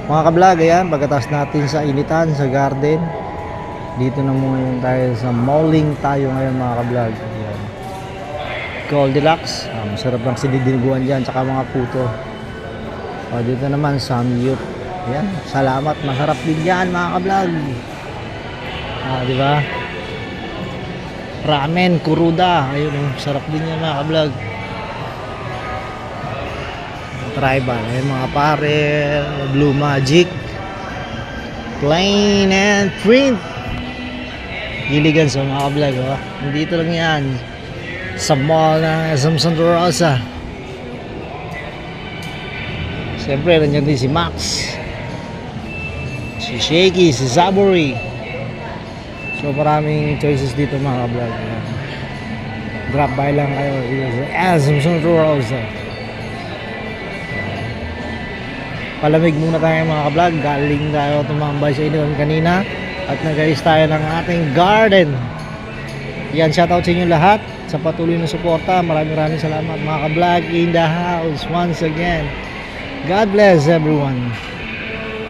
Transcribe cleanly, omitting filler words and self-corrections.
Mga ka-vlog, ayan, pagkatapos natin sa initan, sa garden, dito na muna tayo sa malling tayo ngayon mga ka-vlog. Ayan. Goldilocks, masarap lang sinidiniguan dyan, tsaka mga puto. O, dito naman samyup. Ayan, salamat, masarap din yan mga ka-vlog. Diba? Ramen, kuruda, ayun, sarap din yan mga ka-vlog. Tribal, ayun mga pare, Blue Magic, plain and print. Giligan sa mga ka-vlog, oh. Nandito lang yan sa mall ng SM Santa Rosa. Siyempre nandiyan din si Max, si Shaky, si Zaburi. So maraming choices dito mga ka-vlog. Drop by lang kayo sa SM Santa Rosa. Palamig muna tayo mga ka-vlog. Galing tayo tumambay sa iniwan kanina at nag-ayos tayo ng ating garden. Yan, shoutout sa inyo lahat sa patuloy na suporta. Maraming salamat mga ka-vlog in the house once again. God bless everyone.